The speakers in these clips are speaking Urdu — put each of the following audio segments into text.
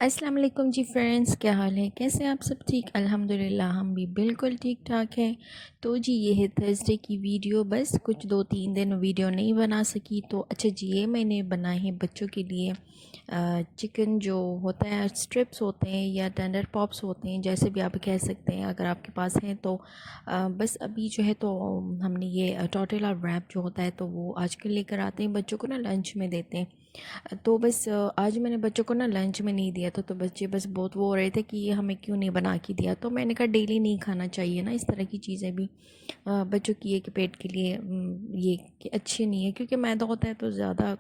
السلام علیکم جی فرینڈس، کیا حال ہے؟ کیسے آپ سب؟ ٹھیک الحمدللہ، ہم بھی بالکل ٹھیک ٹھاک ہیں۔ تو جی یہ ہے تھرسڈے کی ویڈیو، بس کچھ 2-3 دن ویڈیو نہیں بنا سکی تو اچھا جی یہ میں نے بنائے ہیں بچوں کے لیے چکن جو ہوتا ہے، اسٹرپس ہوتے ہیں یا ٹینڈر پاپس ہوتے ہیں، جیسے بھی آپ کہہ سکتے ہیں اگر آپ کے پاس ہیں تو بس ابھی جو ہے تو ہم نے یہ ٹورٹیلا ریپ جو ہوتا ہے تو وہ آج کل لے کر آتے ہیں، بچوں کو نا لنچ میں دیتے ہیں۔ تو بس آج میں نے بچوں کو نا لنچ میں نہیں دیا تو بچے بس بہت وہ ہو رہے تھے کہ یہ ہمیں کیوں نہیں بنا کے دیا، تو میں نے کہا ڈیلی نہیں کھانا چاہیے نا اس طرح کی چیزیں بھی بچوں کی ایک پیٹ کے لیے یہ کہ اچھی نہیں ہے، کیونکہ میدا ہوتا ہے تو زیادہ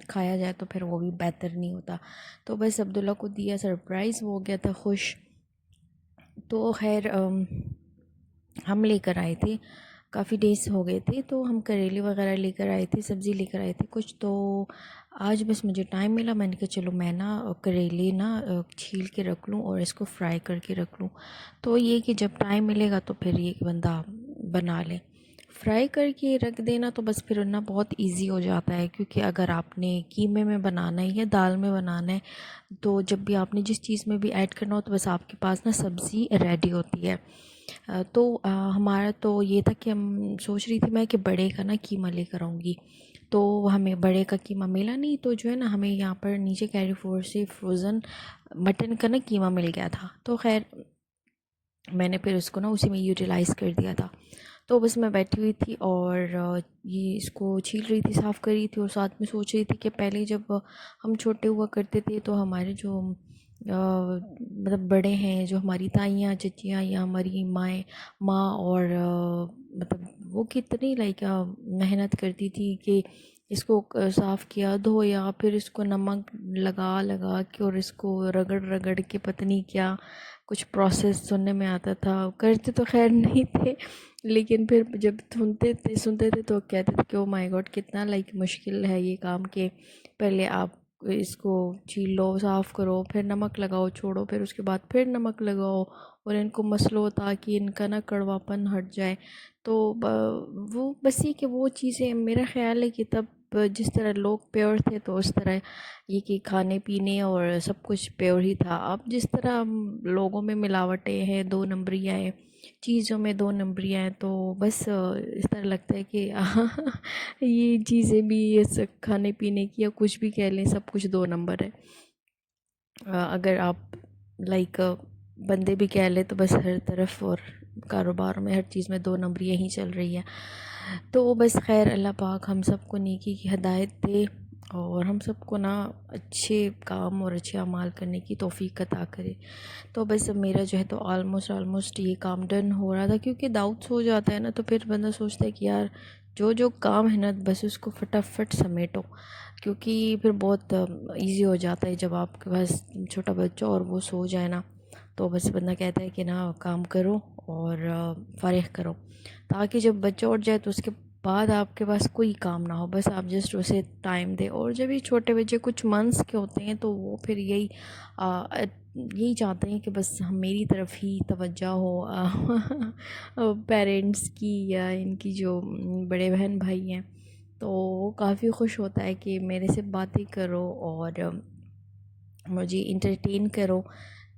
کھایا جائے تو پھر وہ بھی بہتر نہیں ہوتا۔ تو بس عبداللہ کو دیا، سرپرائز ہو گیا تھا خوش۔ تو خیر ہم لے کر آئے تھے، کافی ڈیز ہو گئے تھے تو ہم کریلے وغیرہ لے کر آئے تھے، سبزی لے کر آئے تھے کچھ، تو آج بس مجھے ٹائم ملا، میں نے کہا چلو میں نا کریلے نا چھیل کے رکھ لوں اور اس کو فرائی کر کے رکھ لوں۔ تو یہ کہ جب ٹائم ملے گا تو پھر یہ بندہ بنا لے، فرائی کر کے رکھ دینا تو بس پھر نا بہت ایزی ہو جاتا ہے، کیونکہ اگر آپ نے قیمے میں بنانا ہے یا دال میں بنانا ہے تو جب بھی آپ نے جس چیز میں بھی ایڈ کرنا ہو تو بس آپ کے پاس نا سبزی ریڈی ہوتی ہے۔ تو ہمارا تو یہ تھا کہ ہم سوچ رہی تھی میں کہ بڑے کا نا قیمہ لے کر آؤں گی، تو ہمیں بڑے کا قیمہ ملا نہیں، تو جو ہے نا ہمیں یہاں پر نیچے کیری فور سے فروزن مٹن کا نا قیمہ مل گیا تھا، تو خیر میں نے پھر اس کو نا اسی میں یوٹیلائز کر دیا تھا۔ تو بس میں بیٹھی ہوئی تھی اور یہ اس کو چھیل رہی تھی، صاف کر رہی تھی، اور ساتھ میں سوچ رہی تھی کہ پہلے جب ہم چھوٹے ہوا کرتے تھے تو ہمارے جو مطلب بڑے ہیں، جو ہماری تائیاں چچیاں یا ہماری ماں اور مطلب وہ کتنی محنت کرتی تھی کہ اس کو صاف کیا، دھویا، پھر اس کو نمک لگا لگا کے اور اس کو رگڑ رگڑ کے پتہ نہیں کیا کچھ پروسیس سننے میں آتا تھا، کرتے تو خیر نہیں تھے لیکن پھر جب سنتے تھے تو کہتے تھے کہ او مائی گاڈ کتنا مشکل ہے یہ کام، کہ پہلے آپ اس کو چھیل لو، صاف کرو، پھر نمک لگاؤ، چھوڑو، پھر اس کے بعد پھر نمک لگاؤ اور ان کو مسلو تاکہ ان کا نا کڑواپن ہٹ جائے۔ تو وہ بس یہ کہ وہ چیزیں میرا خیال ہے کہ تب جس طرح لوگ پیور تھے تو اس طرح یہ کہ کھانے پینے اور سب کچھ پیور ہی تھا۔ اب جس طرح لوگوں میں ملاوٹیں ہیں، 2 نمبریاں ہیں، چیزوں میں 2 نمبریاں ہیں، تو بس اس طرح لگتا ہے کہ یہ چیزیں بھی کھانے پینے کی یا کچھ بھی کہہ لیں سب کچھ 2 نمبر ہے۔ اگر آپ بندے بھی کہہ لیں تو بس ہر طرف اور کاروبار میں ہر چیز میں 2 نمبریاں ہی چل رہی ہے۔ تو بس خیر اللہ پاک ہم سب کو نیکی کی ہدایت دے اور ہم سب کو نا اچھے کام اور اچھے اعمال کرنے کی توفیق عطا کرے۔ تو بس میرا جو ہے تو آلموسٹ یہ کام ڈن ہو رہا تھا، کیونکہ داؤد سو جاتا ہے نا تو پھر بندہ سوچتا ہے کہ یار جو کام ہے نا بس اس کو فٹافٹ سمیٹو، کیونکہ پھر بہت ایزی ہو جاتا ہے جب آپ کے پاس چھوٹا بچہ اور وہ سو جائے نا، تو بس بندہ کہتا ہے کہ نا کام کرو اور فارغ کرو، تاکہ جب بچہ اٹھ جائے تو اس کے بعد آپ کے پاس کوئی کام نہ ہو، بس آپ جسٹ اسے ٹائم دے۔ اور جب یہ چھوٹے بچے کچھ منتھس کے ہوتے ہیں تو وہ پھر یہی چاہتے ہیں کہ بس میری طرف ہی توجہ ہو پیرنٹس کی یا ان کی جو بڑے بہن بھائی ہیں، تو وہ کافی خوش ہوتا ہے کہ میرے سے باتیں کرو اور مجھے انٹرٹین کرو۔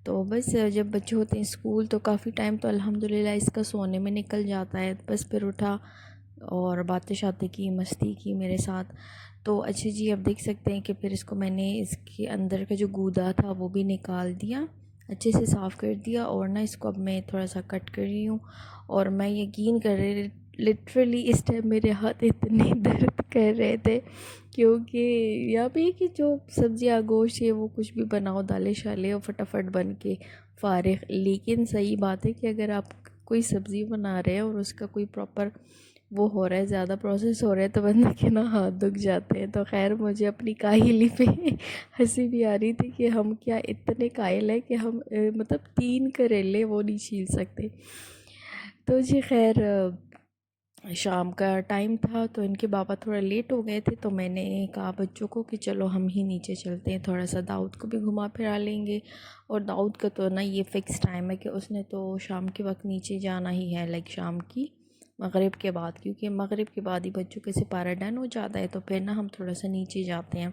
تو بس جب بچے ہوتے ہیں اسکول تو کافی ٹائم تو الحمدللہ اس کا سونے میں نکل جاتا ہے، بس پھر اٹھا اور باتیں شاتیں کی، مستی کی میرے ساتھ۔ تو اچھا جی اب دیکھ سکتے ہیں کہ پھر اس کو میں نے اس کے اندر کا جو گودا تھا وہ بھی نکال دیا، اچھے سے صاف کر دیا، اور نا اس کو اب میں تھوڑا سا کٹ کر رہی ہوں، اور میں یقین کر رہی لٹرلی اس ٹائم میرے ہاتھ اتنے درد کر رہے تھے، کیونکہ یا بھی کہ جو سبزیاں گوشت ہے وہ کچھ بھی بناؤ، دالیں شالیں اور فٹافٹ بن کے فارغ، لیکن صحیح بات ہے کہ اگر آپ کوئی سبزی بنا رہے ہیں اور اس کا کوئی پراپر وہ ہو رہا ہے، زیادہ پروسیس ہو رہا ہے، تو بندے کے نا ہاتھ دکھ جاتے ہیں۔ تو خیر مجھے اپنی کاہلی پہ ہنسی بھی آ رہی تھی کہ ہم کیا اتنے قائل ہیں کہ ہم مطلب 3 کریلے وہ نہیں چھیل سکتے۔ تو جی خیر شام کا ٹائم تھا تو ان کے بابا تھوڑا لیٹ ہو گئے تھے، تو میں نے کہا بچوں کو کہ چلو ہم ہی نیچے چلتے ہیں، تھوڑا سا داؤد کو بھی گھما پھرا لیں گے، اور داؤد کا تو نا یہ فکس ٹائم ہے کہ اس نے تو شام کے وقت نیچے جانا ہی ہے، شام کی مغرب کے بعد، کیونکہ مغرب کے بعد ہی بچوں کا سپارہ ڈن ہو جاتا ہے، تو پھر نا ہم تھوڑا سا نیچے جاتے ہیں،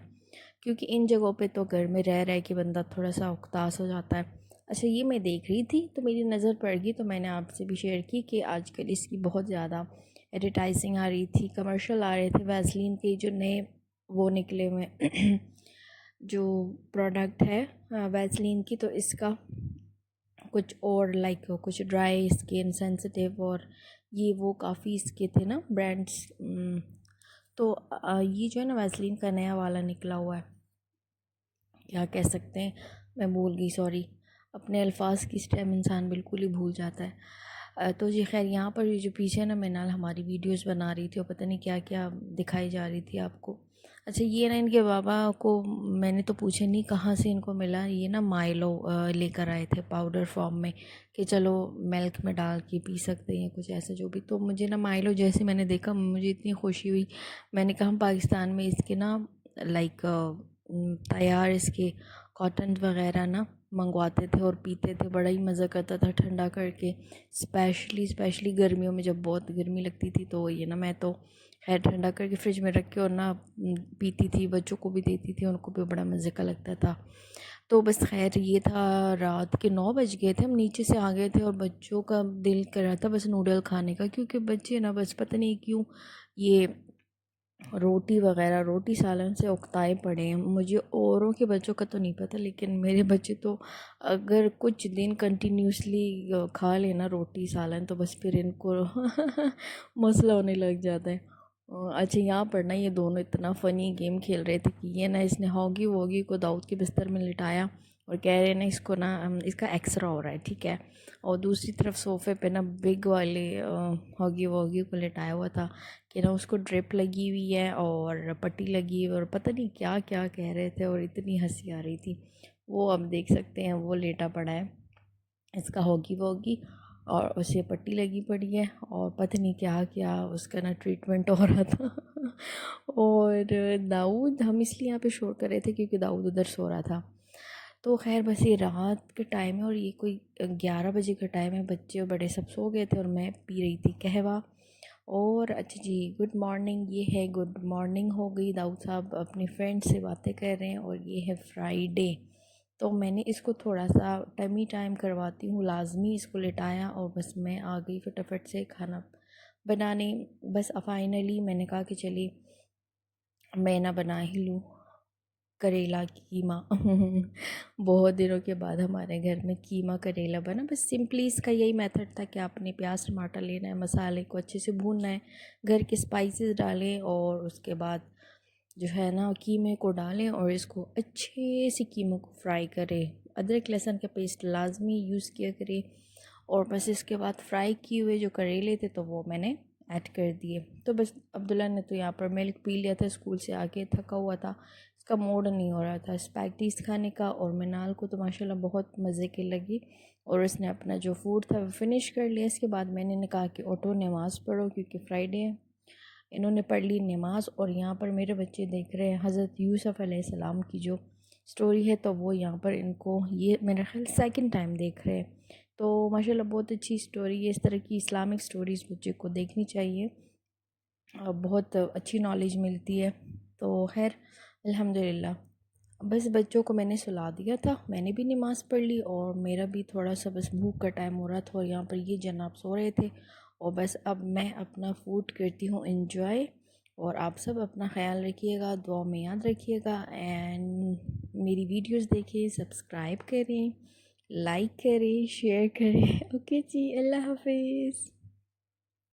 کیونکہ ان جگہوں پہ تو گھر میں رہ کے بندہ تھوڑا سا اکتاس ہو جاتا ہے۔ اچھا یہ میں دیکھ رہی تھی تو میری نظر پڑ گئی، تو میں نے آپ سے بھی شیئر کی کہ آج کل اس کی بہت زیادہ ایڈورٹائزنگ آ رہی تھی، کمرشل آ رہے تھے ویسلین کے جو نئے وہ نکلے ہوئے جو پروڈکٹ ہے ویسلین کی، تو اس کا کچھ اور لائک کچھ ڈرائی اسکن سینسٹیو اور یہ وہ کافی اس کے تھے نا برانڈس۔ تو یہ جو ہے نا ویسلین کا نیا والا نکلا ہوا ہے، کیا کہہ سکتے ہیں، میں بھول گئی، سوری، اپنے الفاظ کس ٹائم انسان بالکل ہی بھول جاتا ہے۔ تو جی خیر، یہاں پر یہ جو پیچھے نا میں نال ہماری ویڈیوز بنا رہی تھی اور پتہ نہیں کیا کیا دکھائی جا رہی تھی آپ کو۔ اچھا یہ نا ان کے بابا کو میں نے تو پوچھا نہیں کہاں سے ان کو ملا، یہ نا مائلو لے کر آئے تھے پاؤڈر فارم میں کہ چلو ملک میں ڈال کے پی سکتے ہیں کچھ ایسا جو بھی۔ تو مجھے نا مائلو جیسے میں نے دیکھا مجھے اتنی خوشی ہوئی، میں نے کہا ہم پاکستان میں اس کے نا لائک تیار اس کے کاٹن وغیرہ نا منگواتے تھے اور پیتے تھے، بڑا ہی مزہ کرتا تھا ٹھنڈا کر کے، اسپیشلی گرمیوں میں جب بہت گرمی لگتی تھی تو یہ نا میں تو خیر ٹھنڈا کر کے فریج میں رکھ کے اور نا پیتی تھی، بچوں کو بھی دیتی تھی، ان کو بھی بڑا مزے کا لگتا تھا۔ تو بس خیر یہ تھا، رات کے 9 بج گئے تھے، ہم نیچے سے آ گئے تھے اور بچوں کا دل کر رہا تھا بس نوڈل کھانے کا، کیونکہ بچے نا بس پتہ نہیں کیوں یہ روٹی وغیرہ روٹی سالن سے اکتائے پڑے ہیں۔ مجھے اوروں کے بچوں کا تو نہیں پتہ، لیکن میرے بچے تو اگر کچھ دن کنٹینیوسلی کھا لینا روٹی سالن تو بس پھر ان کو مسئلہ ہونے لگ جاتا ہے۔ اچھا یہاں پر نا یہ دونوں اتنا فنی گیم کھیل رہے تھے کہ یہ نا اس نے ہوگی ووگی کو داؤد کے بستر میں لٹایا اور کہہ رہے ہیں نا اس کو نا اس کا ایکسرا ہو رہا ہے، ٹھیک ہے، اور دوسری طرف صوفے پہ نا بگ والے ہوگی ووگی کو لٹایا ہوا تھا کہ نا اس کو ڈرپ لگی ہوئی ہے اور پٹی لگی ہوئی اور پتہ نہیں کیا کیا کہہ رہے تھے اور اتنی ہنسی آ رہی تھی۔ وہ اب دیکھ سکتے ہیں وہ لیٹا پڑا ہے، اس کا ہوگی ووگی اور اسے پٹی لگی پڑی ہے اور پتہ نہیں کیا کیا اس کا نا ٹریٹمنٹ ہو رہا تھا اور داؤد، ہم اس لیے یہاں پہ شور کر رہے تھے کیونکہ داؤد ادھر سو رہا تھا۔ تو خیر بس یہ رات کے ٹائم ہے اور یہ کوئی 11 بجے کا ٹائم ہے، بچے اور بڑے سب سو گئے تھے اور میں پی رہی تھی قہوہ۔ اور اچھا جی گڈ مارننگ، یہ ہے گڈ مارننگ ہو گئی، داؤد صاحب اپنی فرینڈ سے باتیں کر رہے ہیں اور یہ ہے فرائیڈے، تو میں نے اس کو تھوڑا سا ٹمی ٹائم کرواتی ہوں لازمی، اس کو لٹایا اور بس میں آ گئی فٹافٹ سے کھانا بنانے۔ بس فائنلی میں نے کہا کہ چلیے میں نہ بنا ہی لوں کریلا قیمہ بہت دنوں کے بعد ہمارے گھر میں قیمہ کریلا بنا۔ بس سمپلی اس کا یہی میتھڈ تھا کہ آپ نے پیاز ٹماٹر لینا ہے، مسالے کو اچھے سے بھوننا ہے، گھر کے اسپائسز ڈالیں اور اس کے بعد جو ہے نا قیمے کو ڈالیں اور اس کو اچھے سے قیموں کو فرائی کریں، ادرک لہسن کا پیسٹ لازمی یوز کیا کرے، اور بس اس کے بعد فرائی کیے ہوئے جو کریلے تھے تو وہ میں نے ایڈ کر دیے۔ تو بس عبداللہ نے تو یہاں پر ملک پی لیا تھا، اسکول سے آ کے تھکا ہوا تھا، اس کا موڈ نہیں ہو رہا تھا اسپیگٹیز کھانے کا، اور منال کو تو ماشاءاللہ بہت مزے کی لگی اور اس نے اپنا جو فوڈ تھا وہ فنش کر لیا۔ اس کے بعد میں نے کہا کہ اٹھو نماز پڑھو کیونکہ فرائیڈے ہے۔ انہوں نے پڑھ لی نماز اور یہاں پر میرے بچے دیکھ رہے ہیں حضرت یوسف علیہ السلام کی جو سٹوری ہے، تو وہ یہاں پر ان کو یہ میرا خیال سیکنڈ ٹائم دیکھ رہے ہیں۔ تو ماشاءاللہ بہت اچھی سٹوری ہے، اس طرح کی اسلامک سٹوریز بچے کو دیکھنی چاہیے، بہت اچھی نالج ملتی ہے۔ تو خیر الحمدللہ بس بچوں کو میں نے سلا دیا تھا، میں نے بھی نماز پڑھ لی اور میرا بھی تھوڑا سا بس بھوک کا ٹائم ہو رہا تھا اور یہاں پر یہ جناب سو رہے تھے، اور بس اب میں اپنا فوڈ کرتی ہوں انجوائے، اور آپ سب اپنا خیال رکھیے گا، دعا میں یاد رکھیے گا، اینڈ میری ویڈیوز دیکھیں، سبسکرائب کریں، لائک کریں، شیئر کریں۔ اوکے جی، اللہ حافظ۔